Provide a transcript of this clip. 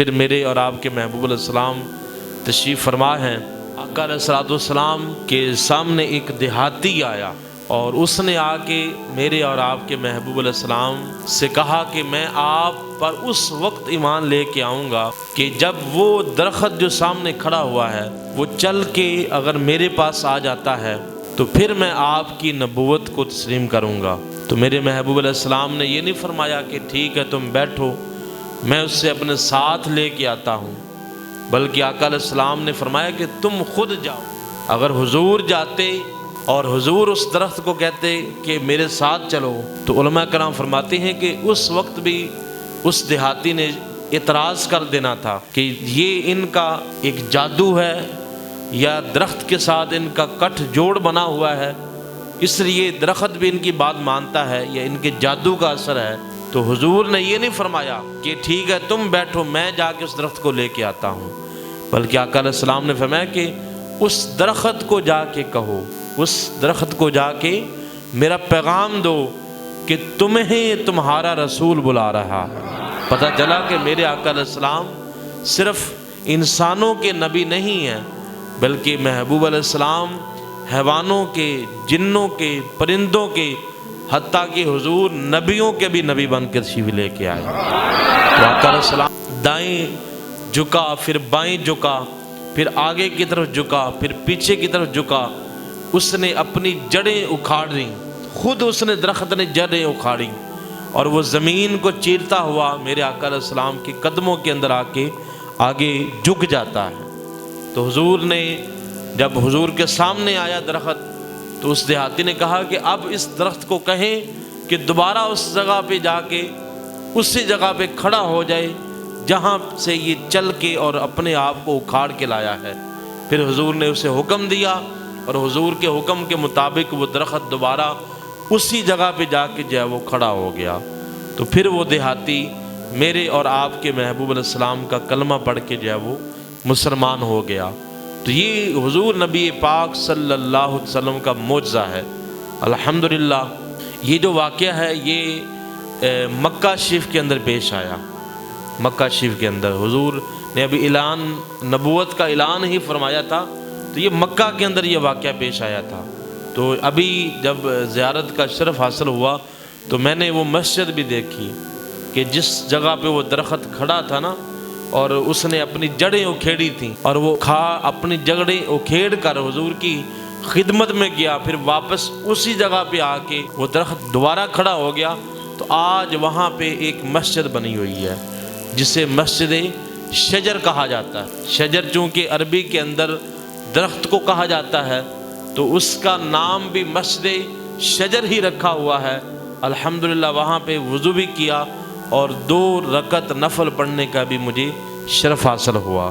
پھر میرے اور آپ کے محبوب علیہ السلام تشریف فرما ہیں۔ آقا علیہ السلام کے سامنے ایک دیہاتی آیا اور اس نے آ کے میرے اور آپ کے محبوب علیہ السلام سے کہا کہ میں آپ پر اس وقت ایمان لے کے آؤں گا کہ جب وہ درخت جو سامنے کھڑا ہوا ہے وہ چل کے اگر میرے پاس آ جاتا ہے تو پھر میں آپ کی نبوت کو تسلیم کروں گا۔ تو میرے محبوب علیہ السلام نے یہ نہیں فرمایا کہ ٹھیک ہے تم بیٹھو، میں اس سے اپنے ساتھ لے کے آتا ہوں، بلکہ آقا علیہ السلام نے فرمایا کہ تم خود جاؤ۔ اگر حضور جاتے اور حضور اس درخت کو کہتے کہ میرے ساتھ چلو تو علماء کرام فرماتے ہیں کہ اس وقت بھی اس دیہاتی نے اعتراض کر دینا تھا کہ یہ ان کا ایک جادو ہے یا درخت کے ساتھ ان کا کٹھ جوڑ بنا ہوا ہے، اس لیے درخت بھی ان کی بات مانتا ہے یا ان کے جادو کا اثر ہے۔ تو حضور نے یہ نہیں فرمایا کہ ٹھیک ہے تم بیٹھو میں جا کے اس درخت کو لے کے آتا ہوں، بلکہ آقا علیہ السلام نے فرمایا کہ اس درخت کو جا کے کہو، اس درخت کو جا کے میرا پیغام دو کہ تمہیں تمہارا رسول بلا رہا ہے۔ پتہ چلا کہ میرے آقا علیہ السلام صرف انسانوں کے نبی نہیں ہیں بلکہ محبوب علیہ السلام حیوانوں کے، جنوں کے، پرندوں کے، حتیٰ کہ حضور نبیوں کے بھی نبی بن کے تشریف لے کے آئے۔ تو آقا علیہ السلام دائیں جھکا، پھر بائیں جھکا، پھر آگے کی طرف جھکا، پھر پیچھے کی طرف جھکا، اس نے اپنی جڑیں اکھاڑ دیں، خود اس نے درخت نے جڑیں اکھاڑی اور وہ زمین کو چیرتا ہوا میرے آقا علیہ السلام کے قدموں کے اندر آ کے آگے جھک جاتا ہے۔ تو حضور نے جب حضور کے سامنے آیا درخت تو اس دیہاتی نے کہا کہ اب اس درخت کو کہیں کہ دوبارہ اس جگہ پہ جا کے اسی جگہ پہ کھڑا ہو جائے جہاں سے یہ چل کے اور اپنے آپ کو اکھاڑ کے لایا ہے۔ پھر حضور نے اسے حکم دیا اور حضور کے حکم کے مطابق وہ درخت دوبارہ اسی جگہ پہ جا کے جو ہے وہ کھڑا ہو گیا۔ تو پھر وہ دیہاتی میرے اور آپ کے محبوب علیہ السلام کا کلمہ پڑھ کے جو ہے وہ مسلمان ہو گیا۔ تو یہ حضور نبی پاک صلی اللہ علیہ وسلم کا معجزہ ہے۔ الحمدللہ یہ جو واقعہ ہے یہ مکہ شریف کے اندر پیش آیا۔ مکہ شریف کے اندر حضور نے ابھی نبوت کا اعلان ہی فرمایا تھا، تو یہ مکہ کے اندر یہ واقعہ پیش آیا تھا۔ تو ابھی جب زیارت کا شرف حاصل ہوا تو میں نے وہ مسجد بھی دیکھی کہ جس جگہ پہ وہ درخت کھڑا تھا نا، اور اس نے اپنی جڑیں اکھیڑی تھیں اور وہ اپنی جڑیں اکھیڑ کر حضور کی خدمت میں گیا، پھر واپس اسی جگہ پہ آ کے وہ درخت دوبارہ کھڑا ہو گیا۔ تو آج وہاں پہ ایک مسجد بنی ہوئی ہے جسے مسجد شجر کہا جاتا ہے۔ شجر چونکہ عربی کے اندر درخت کو کہا جاتا ہے تو اس کا نام بھی مسجد شجر ہی رکھا ہوا ہے۔ الحمدللہ وہاں پہ وضو بھی کیا اور 2 رکعت نفل پڑھنے کا بھی مجھے شرف حاصل ہوا۔